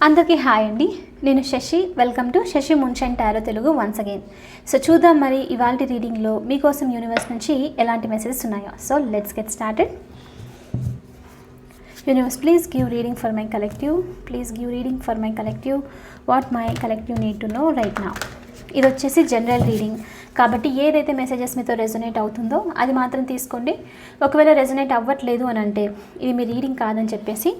అందరికీ హాయ్ అండి. నేను Shashi. Welcome to Shashi Moonshine Tarot Telugu once again. So చూద్దాం మరి ఇవాల్టి రీడింగ్లో మీకోసం యూనివర్స్ నుంచి ఎలాంటి మెసేజెస్ ఉన్నాయో. So let's get started. Universe, please give reading for my collective. Please give reading for my collective. What my collective need to know right now. ఇది వచ్చేసి general reading కాబట్టి ఏదైతే మెసేజెస్ మీతో రెజొనేట్ అవుతుందో అది మాత్రం తీసుకోండి. ఒకవేళ రెజొనేట్ అవ్వట్లేదు అని అంటే ఇది మీ రీడింగ్ కాదని చెప్పేసి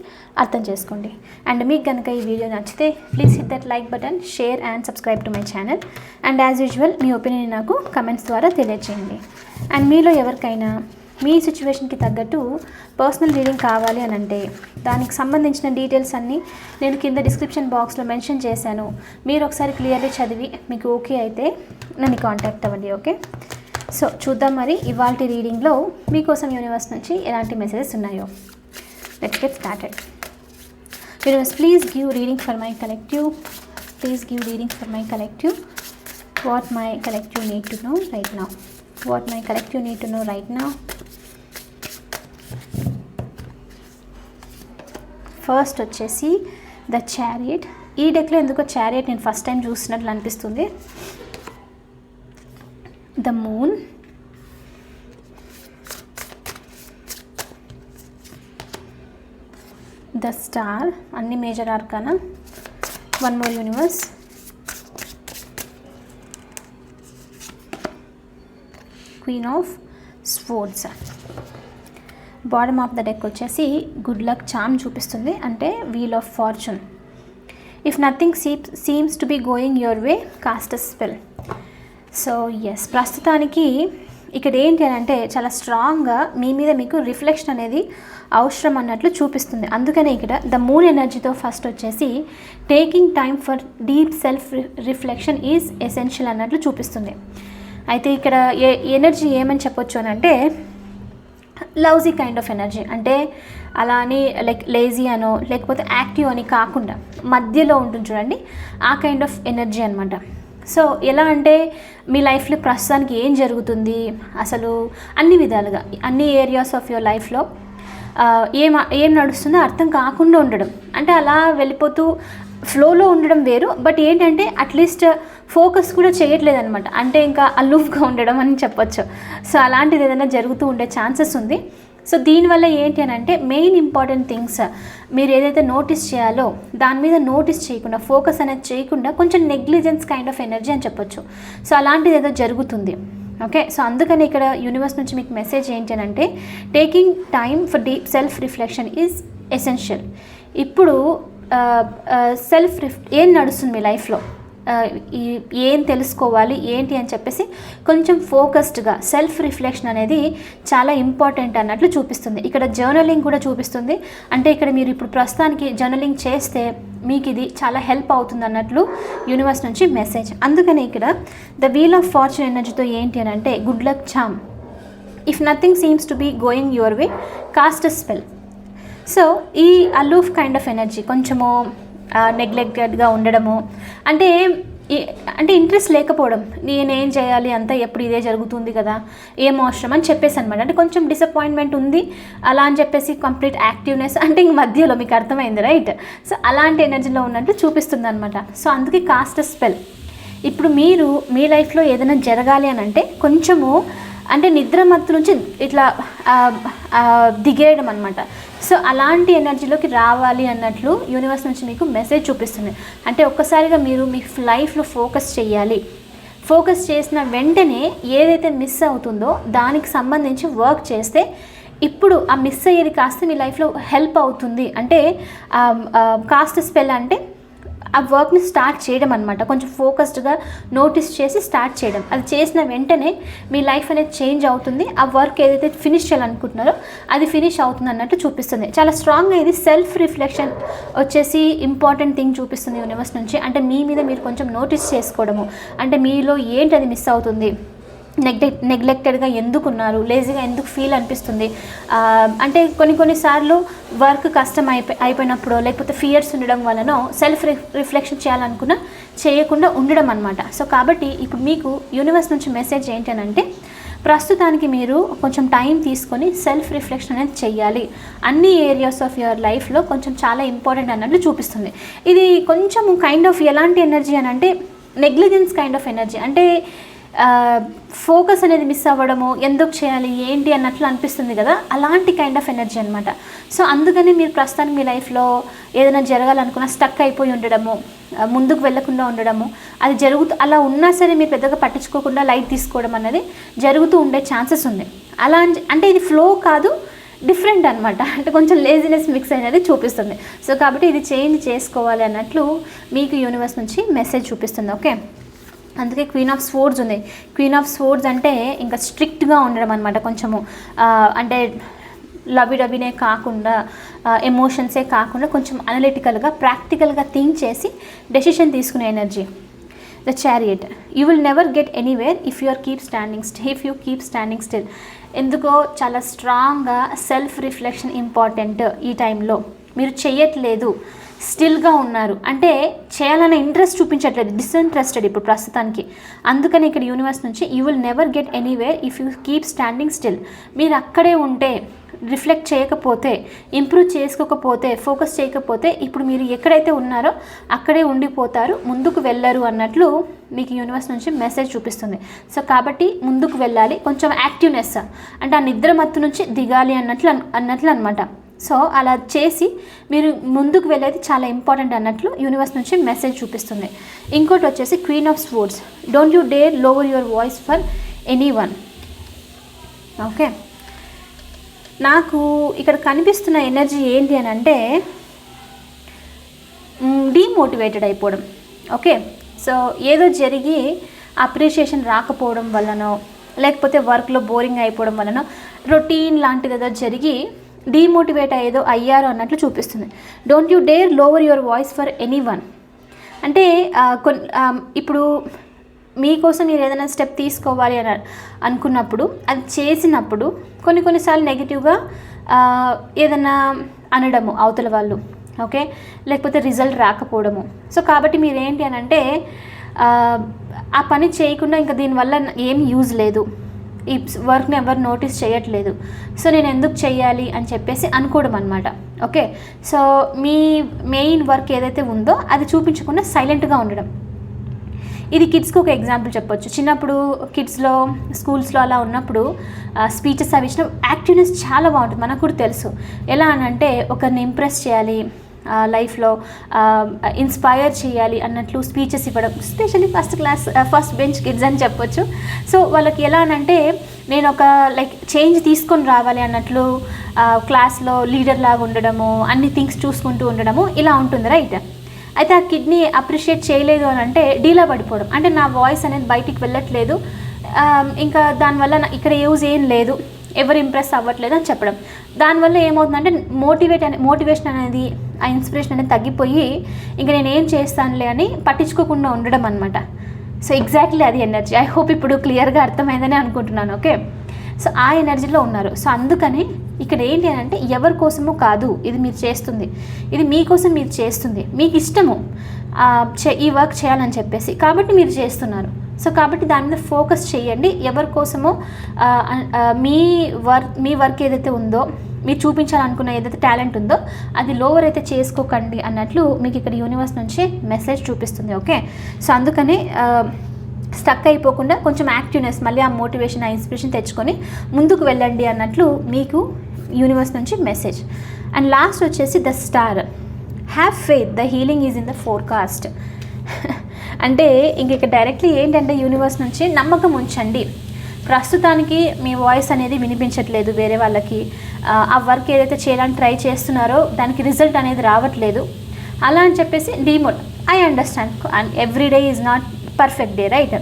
అర్థం చేసుకోండి. అండ్ మీకు కనుక ఈ వీడియో నచ్చితే please hit that like button, share and subscribe to my channel. And as usual me opinion నాకు కమెంట్స్ ద్వారా తెలియజేయండి. అండ్ మీలో ఎవరికైనా మీ సిచ్యువేషన్కి తగ్గట్టు పర్సనల్ రీడింగ్ కావాలి అని అంటే దానికి సంబంధించిన డీటెయిల్స్ అన్నీ నేను కింద డిస్క్రిప్షన్ బాక్స్లో మెన్షన్ చేశాను. మీరు ఒకసారి క్లియర్లీ చదివి మీకు ఓకే అయితే నన్ను కాంటాక్ట్ అవ్వండి. ఓకే, సో చూద్దాం మరి ఇవాల్టి రీడింగ్లో మీకోసం యూనివర్స్ నుంచి ఎలాంటి మెసేజెస్ ఉన్నాయో. Let's get started. Universe, please give reading for my collective. Please give reading for my collective. What my collective need to know right now. What my collective need to know right now. First వచ్చేసి the chariot. ఈ డెక్లో ఎందుకో chariot నేను first time చూసినట్లు అనిపిస్తుంది. The moon, the star, అన్ని major arcana. One more universe. Queen of swords. Bottom of the deck వచ్చేసి good luck చామ్ చూపిస్తుంది, అంటే wheel of fortune. If nothing seems to be going your way, cast a spell. So yes, ప్రస్తుతానికి ఇక్కడ ఏంటి అని అంటే చాలా స్ట్రాంగ్గా మీ మీద మీకు రిఫ్లెక్షన్ అనేది అవసరం అన్నట్లు చూపిస్తుంది. అందుకనే ఇక్కడ ద మూన్ ఎనర్జీతో ఫస్ట్ వచ్చేసి taking time for deep self reflection is essential అన్నట్లు చూపిస్తుంది. అయితే ఇక్కడ ఎనర్జీ ఏమని చెప్పొచ్చు అని అంటే లవ్జీ కైండ్ ఆఫ్ ఎనర్జీ, అంటే అలా అని లైక్ లేజీ అనో లేకపోతే యాక్టివ్ అని కాకుండా మధ్యలో ఉంటుంది చూడండి, ఆ కైండ్ ఆఫ్ ఎనర్జీ అనమాట. సో ఎలా అంటే మీ లైఫ్లో ప్రస్తుతానికి ఏం జరుగుతుంది, అసలు అన్ని విధాలుగా అన్ని ఏరియాస్ ఆఫ్ యువర్ లైఫ్లో ఏం నడుస్తుందో అర్థం కాకుండా ఉండడం, అంటే అలా వెళ్ళిపోతూ ఫ్లోలో ఉండడం వేరు. బట్ ఏంటంటే అట్లీస్ట్ ఫోకస్ కూడా చేయట్లేదు అనమాట, అంటే ఇంకా అలూఫ్గా ఉండడం అని చెప్పొచ్చు. సో అలాంటిది ఏదైనా జరుగుతూ ఉండే ఛాన్సెస్ ఉంది. సో దీనివల్ల ఏంటి అని అంటే మెయిన్ ఇంపార్టెంట్ థింగ్స్ మీరు ఏదైతే నోటీస్ చేయాలో దాని మీద నోటీస్ చేయకుండా, ఫోకస్ అనేది చేయకుండా కొంచెం నెగ్లిజెన్స్ కైండ్ ఆఫ్ ఎనర్జీ అని చెప్పొచ్చు. సో అలాంటిది ఏదో జరుగుతుంది. ఓకే, సో అందుకని ఇక్కడ యూనివర్స్ నుంచి మీకు మెసేజ్ ఏంటి అని అంటే taking time for deep self reflection is essential. ఇప్పుడు ఏం నడుస్తుంది మీ లైఫ్లో, ఏం తెలుసుకోవాలి ఏంటి అని చెప్పేసి కొంచెం ఫోకస్డ్గా సెల్ఫ్ రిఫ్లెక్షన్ అనేది చాలా ఇంపార్టెంట్ అన్నట్లు చూపిస్తుంది. ఇక్కడ జర్నలింగ్ కూడా చూపిస్తుంది, అంటే ఇక్కడ మీరు ఇప్పుడు ప్రస్తుతానికి జర్నలింగ్ చేస్తే మీకు ఇది చాలా హెల్ప్ అవుతుంది అన్నట్లు యూనివర్స్ నుంచి మెసేజ్. అందుకని ఇక్కడ ద వీల్ ఆఫ్ ఫార్చ్యూన్ ఎనర్జీతో ఏంటి అని అంటే good luck charm. If nothing seems to be going your way, cast a spell. So ఈ అలూఫ్ కైండ్ ఆఫ్ ఎనర్జీ, కొంచెము నెగ్లెక్టెడ్గా ఉండడము, అంటే ఇంట్రెస్ట్ లేకపోవడం, నేనేం చేయాలి అంతా ఎప్పుడు ఇదే జరుగుతుంది కదా, ఏం అవసరం అని చెప్పేసి అనమాట. అంటే కొంచెం డిసప్పాయింట్మెంట్ ఉంది అలా అని చెప్పేసి కంప్లీట్ యాక్టివ్నెస్, అంటే ఇంక మధ్యలో మీకు అర్థమైంది రైట్. సో అలాంటి ఎనర్జీలో ఉన్నట్టు చూపిస్తుంది అనమాట. సో అందుకే కాస్ట్ స్పెల్. ఇప్పుడు మీరు మీ లైఫ్లో ఏదైనా జరగాలి అని అంటే కొంచెము అంటే నిద్ర మత్తు నుంచి ఇట్లా దిగేయడం అనమాట. సో అలాంటి ఎనర్జీలోకి రావాలి అన్నట్లు యూనివర్స్ నుంచి మీకు మెసేజ్ చూపిస్తుంది. అంటే ఒక్కసారిగా మీరు మీ లైఫ్లో ఫోకస్ చేయాలి. ఫోకస్ చేసిన వెంటనే ఏదైతే మిస్ అవుతుందో దానికి సంబంధించి వర్క్ చేస్తే ఇప్పుడు ఆ మిస్ అయ్యేది కాస్త మీ లైఫ్లో హెల్ప్ అవుతుంది. అంటే కాస్ట్ స్పెల్ అంటే ఆ వర్క్ని స్టార్ట్ చేయడం అనమాట. కొంచెం ఫోకస్డ్గా నోటీస్ చేసి స్టార్ట్ చేయడం, అది చేసిన వెంటనే మీ లైఫ్ అనేది చేంజ్ అవుతుంది. ఆ వర్క్ ఏదైతే ఫినిష్ చేయాలనుకుంటున్నారో అది ఫినిష్ అవుతుంది అన్నట్టు చూపిస్తుంది. చాలా స్ట్రాంగ్గా ఇది సెల్ఫ్ రిఫ్లెక్షన్ వచ్చేసి ఇంపార్టెంట్ థింగ్ చూపిస్తుంది యూనివర్స్ నుంచి. అంటే మీ మీద మీరు కొంచెం నోటీస్ చేసుకోవడము, అంటే మీలో ఏంటి అది మిస్ అవుతుంది, నెగ్లెక్టెడ్గా ఎందుకు ఉన్నారు, లేజీగా ఎందుకు ఫీల్ అనిపిస్తుంది, అంటే కొన్నిసార్లు వర్క్ కష్టం అయిపోయినప్పుడు లేకపోతే ఫియర్స్ ఉండడం వలన సెల్ఫ్ రిఫ్లెక్షన్ చేయకుండా ఉండడం అనమాట. సో కాబట్టి ఇప్పుడు మీకు యూనివర్స్ నుంచి మెసేజ్ ఏంటనంటే ప్రస్తుతానికి మీరు కొంచెం టైం తీసుకొని సెల్ఫ్ రిఫ్లెక్షన్ అనేది చెయ్యాలి. అన్ని ఏరియాస్ ఆఫ్ యువర్ లైఫ్లో కొంచెం చాలా ఇంపార్టెంట్ అన్నట్లు చూపిస్తుంది. ఇది కొంచెం కైండ్ ఆఫ్ ఎలాంటి ఎనర్జీ అని అంటే నెగ్లిజెన్స్ కైండ్ ఆఫ్ ఎనర్జీ. అంటే ఫోకస్ అనేది మిస్ అవ్వడము, ఎందుకు చేయాలి ఏంటి అన్నట్లు అనిపిస్తుంది కదా, అలాంటి కైండ్ ఆఫ్ ఎనర్జీ అనమాట. సో అందుకని మీరు ప్రస్తుతానికి మీ లైఫ్లో ఏదైనా జరగాలనుకున్నా స్టక్ అయిపోయి ఉండడము, ముందుకు వెళ్లకుండా ఉండడము, అది అలా ఉన్నా సరే మీరు పెద్దగా పట్టించుకోకుండా లైట్ తీసుకోవడం అనేది జరుగుతూ ఉండే ఛాన్సెస్ ఉంది. అలా అంటే ఇది ఫ్లో కాదు, డిఫరెంట్ అనమాట. అంటే కొంచెం లేజినెస్ మిక్స్ అనేది చూపిస్తుంది. సో కాబట్టి ఇది చేంజ్ చేసుకోవాలి అన్నట్లు మీకు యూనివర్స్ నుంచి మెసేజ్ చూపిస్తుంది. ఓకే, అందుకే క్వీన్ ఆఫ్ స్వోర్డ్స్ ఉంది. క్వీన్ ఆఫ్ స్వోర్డ్స్ అంటే ఇంకా స్ట్రిక్ట్గా ఉండడం అనమాట. కొంచెము అంటే లవిడవినే కాకుండా, ఎమోషన్సే కాకుండా కొంచెం అనలిటికల్గా, ప్రాక్టికల్గా థింక్ చేసి డెసిషన్ తీసుకునే energy. The chariot. You will never get anywhere if you keep standing still. ఎందుకో చాలా స్ట్రాంగ్గా సెల్ఫ్ రిఫ్లెక్షన్ ఇంపార్టెంట్. ఈ టైంలో మీరు చెయ్యట్లేదు, స్టిల్గా ఉన్నారు అంటే చేయాలనే ఇంట్రెస్ట్ చూపించట్లేదు, డిస్ఇంట్రెస్టెడ్ ఇప్పుడు ప్రస్తుతానికి. అందుకని ఇక్కడ యూనివర్స్ నుంచి you will never get anywhere if you keep standing still. మీరు అక్కడే ఉంటే, రిఫ్లెక్ట్ చేయకపోతే, ఇంప్రూవ్ చేసుకోకపోతే, ఫోకస్ చేయకపోతే ఇప్పుడు మీరు ఎక్కడైతే ఉన్నారో అక్కడే ఉండిపోతారు, ముందుకు వెళ్ళరు అన్నట్లు మీకు యూనివర్స్ నుంచి మెసేజ్ చూపిస్తుంది. సో కాబట్టి ముందుకు వెళ్ళాలి, కొంచెం యాక్టివ్నెస్ అంటే ఆ నిద్ర మత్తు నుంచి దిగాలి అన్నట్లు అనమాట. సో అలా చేసి మీరు ముందుకు వెళ్ళేది చాలా ఇంపార్టెంట్ అన్నట్లు యూనివర్స్ నుంచి మెసేజ్ చూపిస్తుంది. ఇంకోటి వచ్చేసి queen of swords. Don't you dare lower your voice for anyone. Okay, నాకు ఇక్కడ కనిపిస్తున్న ఎనర్జీ ఏంటి అని అంటే డీమోటివేటెడ్ అయిపోవడం. ఓకే, సో ఏదో జరిగి అప్రిషియేషన్ రాకపోవడం వల్లనో, లేకపోతే వర్క్లో బోరింగ్ అయిపోవడం వల్లనో, రొటీన్ లాంటిది ఏదో జరిగి డీమోటివేట్ అయ్యారు అన్నట్లు చూపిస్తుంది. Don't you dare lower your voice for anyone. అంటే ఇప్పుడు మీకోసం మీరు ఏదైనా స్టెప్ తీసుకోవాలి అని అనుకున్నప్పుడు, అది చేసినప్పుడు కొన్నిసార్లు నెగిటివ్గా ఏదైనా అనడము అవతల వాళ్ళు, ఓకే, లేకపోతే రిజల్ట్ రాకపోవడము. సో కాబట్టి మీరు ఏంటి అని అంటే ఆ పని చేయకుండా ఇంకా దీనివల్ల ఏం యూజ్ లేదు, ఈ వర్క్ని ఎవరు నోటీస్ చేయట్లేదు, సో నేను ఎందుకు చేయాలి అని చెప్పేసి అనుకోవడం అనమాట. ఓకే, సో మీ మెయిన్ వర్క్ ఏదైతే ఉందో అది చూపించకుండా సైలెంట్గా ఉండడం. ఇది కిడ్స్కి ఒక ఎగ్జాంపుల్ చెప్పొచ్చు. చిన్నప్పుడు కిడ్స్లో, స్కూల్స్లో అలా ఉన్నప్పుడు స్పీచెస్ అవి ఇచ్చిన యాక్టివ్నెస్ చాలా బాగుంటుంది. మనకు కూడా తెలుసు ఎలా అని అంటే ఒకరిని ఇంప్రెస్ చేయాలి, లైఫ్లో ఇన్స్పైర్ చేయాలి అన్నట్లు స్పీచెస్ ఇవ్వడం, ఎస్పెషల్లీ ఫస్ట్ బెంచ్ కిడ్స్ అని చెప్పొచ్చు. సో వాళ్ళకి ఎలా అనంటే నేను ఒక చేంజ్ తీసుకొని రావాలి అన్నట్లు క్లాస్లో లీడర్ లాగా ఉండడము, అన్ని థింగ్స్ చూసుకుంటూ ఉండడము, ఇలా ఉంటుంది రైట్. అయితే ఆ కిడ్ని అప్రిషియేట్ చేయలేదు అని అంటే డీలా పడిపోవడం, అంటే నా వాయిస్ అనేది బయటికి వెళ్ళట్లేదు, ఇంకా దానివల్ల ఇక్కడ యూజ్ ఏం లేదు, ఎవరు ఇంప్రెస్ అవ్వట్లేదు అని చెప్పడం. దానివల్ల ఏమవుతుందంటే మోటివేషన్ అనేది, ఆ ఇన్స్పిరేషన్ అనేది తగ్గిపోయి ఇంకా నేను ఏం చేస్తానులే అని పట్టించుకోకుండా ఉండడం అనమాట. సో ఎగ్జాక్ట్లీ అది ఎనర్జీ. ఐ హోప్ ఇప్పుడు క్లియర్గా అర్థమైందని అనుకుంటున్నాను. ఓకే, సో ఆ ఎనర్జీలో ఉన్నారు. సో అందుకని ఇక్కడ ఏంటి అని అంటే ఎవరి కోసమో కాదు ఇది మీరు చేస్తుంది, ఇది మీకోసం మీరు చేస్తుంది, మీకు ఇష్టము ఈ వర్క్ చేయాలని చెప్పేసి, కాబట్టి మీరు చేస్తున్నారు. సో కాబట్టి దాని మీద ఫోకస్ చేయండి. ఎవరి కోసమో మీ వర్క్ ఏదైతే ఉందో, మీరు చూపించాలనుకున్న ఏదైతే టాలెంట్ ఉందో అది లోవర్ అయితే చేసుకోకండి అన్నట్లు మీకు ఇక్కడ యూనివర్స్ నుంచి మెసేజ్ చూపిస్తుంది. ఓకే, సో అందుకని స్టక్ అయిపోకుండా కొంచెం యాక్టివ్నెస్, మళ్ళీ ఆ మోటివేషన్, ఆ ఇన్స్పిరేషన్ తెచ్చుకొని ముందుకు వెళ్ళండి అన్నట్లు మీకు యూనివర్స్ నుంచి మెసేజ్. అండ్ లాస్ట్ వచ్చేసి the star. Have faith, the healing is in the forecast. అంటే ఇంక డైరెక్ట్లీ ఏంటంటే యూనివర్స్ నుంచి నమ్మకం ఉంచండి. ప్రస్తుతానికి మీ వాయిస్ అనేది వినిపించట్లేదు వేరే వాళ్ళకి, ఆ వర్క్ ఏదైతే చేయాలని ట్రై చేస్తున్నారో దానికి రిజల్ట్ అనేది రావట్లేదు, అలా అని చెప్పేసి I understand, every day is not perfect day right.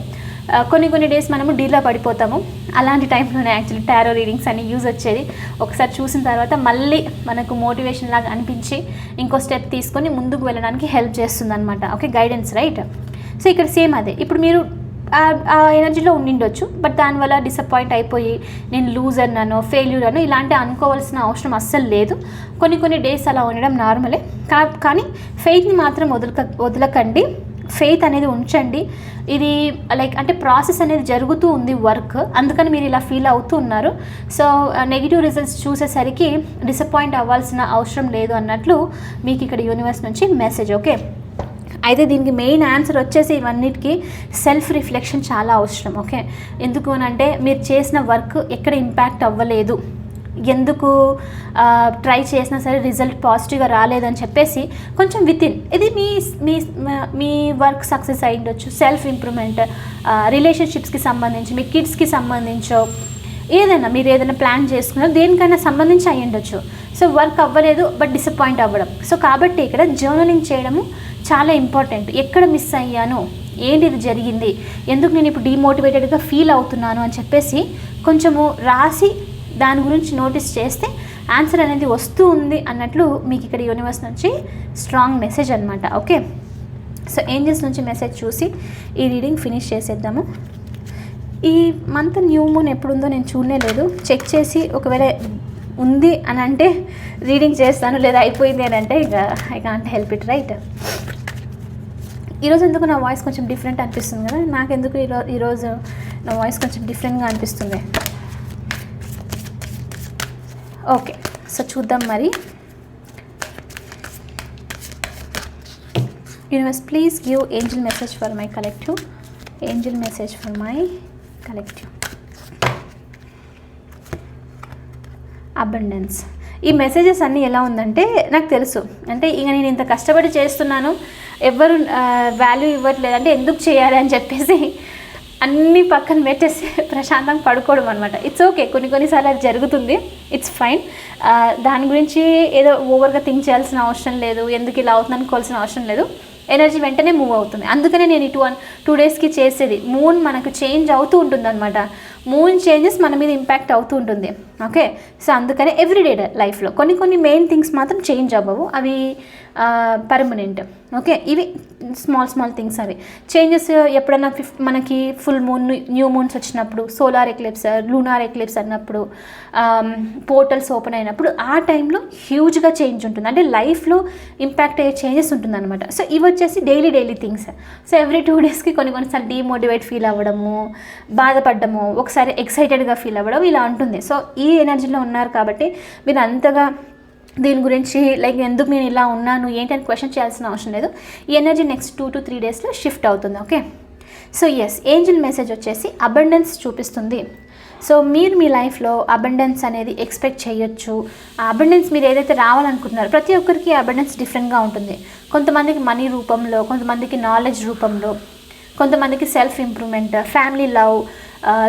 కొన్ని డేస్ మనము డీలా పడిపోతాము. అలాంటి టైంలోనే యాక్చువల్లీ టారో రీడింగ్స్ అని యూజ్ వచ్చేది. ఒకసారి చూసిన తర్వాత మళ్ళీ మనకు మోటివేషన్ లాగా అనిపించి ఇంకో స్టెప్ తీసుకొని ముందుకు వెళ్ళడానికి హెల్ప్ చేస్తుంది అనమాట. Okay, guidance right. సో ఇక్కడ సేమ్ అదే, ఇప్పుడు మీరు ఆ ఎనర్జీలో ఉండిండొచ్చు, బట్ దానివల్ల డిసప్పాయింట్ అయిపోయి నేను లూజర్ అను, ఫెయిల్యూర్ అను ఇలాంటి అనుకోవాల్సిన అవసరం అస్సలు లేదు. కొన్ని డేస్ అలా ఉండడం నార్మలే, కానీ ఫెయిత్ని మాత్రం వదలకండి. ఫెయిత్ అనేది ఉంచండి. ఇది లైక్ అంటే ప్రాసెస్ అనేది జరుగుతూ ఉంది వర్క్, అందుకని మీరు ఇలా ఫీల్ అవుతూ ఉన్నారు. సో నెగిటివ్ రిజల్ట్స్ చూసేసరికి డిసప్పాయింట్ అవ్వాల్సిన అవసరం లేదు అన్నట్లు మీకు ఇక్కడ యూనివర్స్ నుంచి మెసేజ్. ఓకే, అయితే దీనికి మెయిన్ ఆన్సర్ వచ్చేసి ఇవన్నిటికీ సెల్ఫ్ రిఫ్లెక్షన్ చాలా అవసరం. ఓకే, ఎందుకు అంటే మీరు చేసిన వర్క్ ఎక్కడ ఇంపాక్ట్ అవ్వలేదు, ఎందుకు ట్రై చేసినా సరే రిజల్ట్ పాజిటివ్గా రాలేదని చెప్పేసి కొంచెం వితిన్ ఇది మీ మీ మీ వర్క్ సక్సెస్ అయి ఉండొచ్చు, సెల్ఫ్ ఇంప్రూవ్మెంట్, రిలేషన్షిప్స్కి సంబంధించి, మీ కిడ్స్కి సంబంధించో ఏదైనా మీరు ఏదైనా ప్లాన్ చేసుకున్నారో దేనికైనా సంబంధించి అయ్యి ఉండొచ్చు. సో వర్క్ అవ్వలేదు బట్ డిసప్పాయింట్ అవ్వడం. సో కాబట్టి ఇక్కడ జర్నలింగ్ చేయడము చాలా ఇంపార్టెంట్. ఎక్కడ మిస్ అయ్యాను, ఏంటి ఇది జరిగింది, ఎందుకు నేను ఇప్పుడు డీమోటివేటెడ్గా ఫీల్ అవుతున్నాను అని చెప్పేసి కొంచెము రాసి దాని గురించి నోటీస్ చేస్తే ఆన్సర్ అనేది వస్తూ ఉంది అన్నట్లు మీకు ఇక్కడ యూనివర్స్ నుంచి స్ట్రాంగ్ మెసేజ్ అనమాట. ఓకే, సో ఏంజల్స్ నుంచి మెసేజ్ చూసి ఈ రీడింగ్ ఫినిష్ చేసేద్దాము. ఈ మంత్ న్యూ మూన్ ఎప్పుడుందో నేను చూడలేదు, చెక్ చేసి ఒకవేళ ఉంది అని అంటే రీడింగ్ చేస్తాను, లేదా అయిపోయింది అని అంటే ఇక I can't help it, right. ఈరోజు ఎందుకు నా వాయిస్ కొంచెం డిఫరెంట్ అనిపిస్తుంది కదా, నాకెందుకు ఈరోజు నా వాయిస్ కొంచెం డిఫరెంట్గా అనిపిస్తుంది. ఓకే, సో చూద్దాం మరి. Universe please give Angel message for my collective, Angel message for my collective. Abundance. ఈ మెసేజెస్ అన్నీ ఎలా ఉందంటే నాకు తెలుసు, అంటే ఇక నేను ఇంత కష్టపడి చేస్తున్నాను, ఎవరు వాల్యూ ఇవ్వట్లేదు అంటే ఎందుకు చేయాలి అని చెప్పేసి అన్నీ పక్కన పెట్టేసి ప్రశాంతంగా పడుకోవడం అనమాట. ఇట్స్ ఓకే, కొన్నిసార్లు అది జరుగుతుంది, ఇట్స్ ఫైన్. దాని గురించి ఏదో ఓవర్గా థింక్ చేయాల్సిన అవసరం లేదు, ఎందుకు ఇలా అవుతుంది అనుకోవాల్సిన అవసరం లేదు. ఎనర్జీ వెంటనే మూవ్ అవుతుంది. అందుకనే నేను 2 డేస్కి చేసేది. మూన్ మనకు చేంజ్ అవుతూ ఉంటుంది అనమాట. మూన్ చేంజెస్ మన మీద ఇంపాక్ట్ అవుతూ ఉంటుంది. ఓకే, సో అందుకనే ఎవ్రీడే లైఫ్లో కొన్ని మెయిన్ థింగ్స్ మాత్రం చేంజ్ అవ్వవు, అవి పర్మనెంట్. ఓకే, ఇవి స్మాల్ థింగ్స్. అవి చేంజెస్ ఎప్పుడైనా మనకి ఫుల్ మూన్, న్యూ మూన్స్ వచ్చినప్పుడు, సోలార్ ఎక్లిప్స్, లూనార్ ఎక్లిప్స్ అన్నప్పుడు, పోర్టల్స్ ఓపెన్ అయినప్పుడు ఆ టైంలో హ్యూజ్గా చేంజ్ ఉంటుంది, అంటే లైఫ్లో ఇంపాక్ట్ అయ్యే చేంజెస్ ఉంటుంది అనమాట. సో ఇవి వచ్చేసి డైలీ థింగ్స్. సో ఎవ్రీ 2 డేస్కి కొన్నిసార్లు డీమోటివేట్ ఫీల్ అవ్వడము, బాధపడ్డము, ఒకసారి ఎక్సైటెడ్గా ఫీల్ అవ్వడం ఇలా ఉంటుంది. సో ఈ ఎనర్జీలో ఉన్నారు కాబట్టి మీరు అంతగా దీని గురించి లైక్ ఎందుకు నేను ఇలా ఉన్నాను ఏంటని క్వశ్చన్ చేయాల్సిన అవసరం లేదు. ఈ ఎనర్జీ నెక్స్ట్ 2 to 3 డేస్లో షిఫ్ట్ అవుతుంది. Okay, so yes, angel message వచ్చేసి అబండెన్స్ చూపిస్తుంది. సో మీరు మీ లైఫ్లో అబండెన్స్ అనేది ఎక్స్పెక్ట్ చేయొచ్చు. ఆ అబండెన్స్ మీరు ఏదైతే రావాలనుకుంటున్నారో, ప్రతి ఒక్కరికి అబండెన్స్ డిఫరెంట్గా ఉంటుంది. కొంతమందికి మనీ రూపంలో, కొంతమందికి నాలెడ్జ్ రూపంలో, కొంతమందికి self improvement, family love,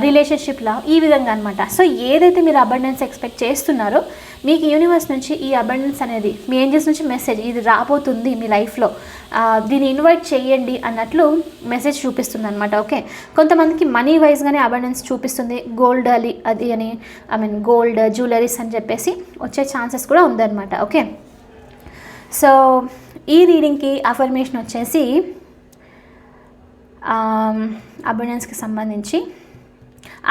relationship love, ఈ విధంగా అనమాట. సో ఏదైతే మీరు అబండెన్స్ ఎక్స్పెక్ట్ చేస్తున్నారో మీకు యూనివర్స్ నుంచి ఈ అబండెన్స్ అనేది మీ ఏంజల్స్ నుంచి మెసేజ్ ఇది రాబోతుంది మీ లైఫ్లో, దీన్ని ఇన్వైట్ చేయండి అన్నట్లు మెసేజ్ చూపిస్తుంది అనమాట. ఓకే, కొంతమందికి మనీ వైజ్గానే అబండెన్స్ చూపిస్తుంది. గోల్డ్ అది అని గోల్డ్ జ్యువెలరీస్ అని చెప్పేసి వచ్చే ఛాన్సెస్ కూడా ఉందన్నమాట. ఓకే, సో ఈ రీడింగ్కి అఫర్మేషన్ వచ్చేసి అబండెన్స్కి సంబంధించి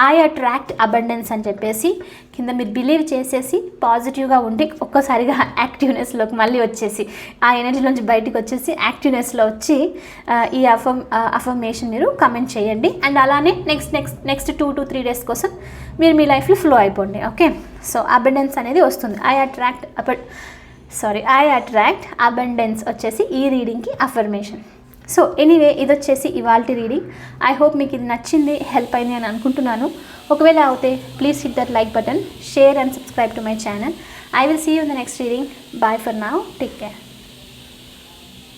ఐ అట్రాక్ట్ అబండెన్స్ అని చెప్పేసి కింద మీరు బిలీవ్ చేసేసి పాజిటివ్గా ఉండి ఒక్కసారిగా యాక్టివ్నెస్లోకి మళ్ళీ వచ్చేసి ఆ ఎనర్జీలోంచి బయటికి వచ్చేసి యాక్టివ్నెస్లో వచ్చి ఈ అఫర్మేషన్ మీరు కమెంట్ చేయండి. అండ్ అలానే నెక్స్ట్ 2 to 3 డేస్ కోసం మీరు మీ లైఫ్లో ఫ్లో అయిపోండి. ఓకే, సో అబండెన్స్ అనేది వస్తుంది. ఐ అట్రాక్ట్ అబండెన్స్ వచ్చేసి ఈ రీడింగ్కి అఫర్మేషన్. సో ఎనీవే, ఇది వచ్చేసి ఇవాల్టి రీడింగ్. ఐ హోప్ మీకు ఇది నచ్చింది, హెల్ప్ అయింది అని అనుకుంటున్నాను. ఒకవేళ అవుతే please hit that like button, share and subscribe to my channel. I will see you in the next reading. Bye for now. Take care.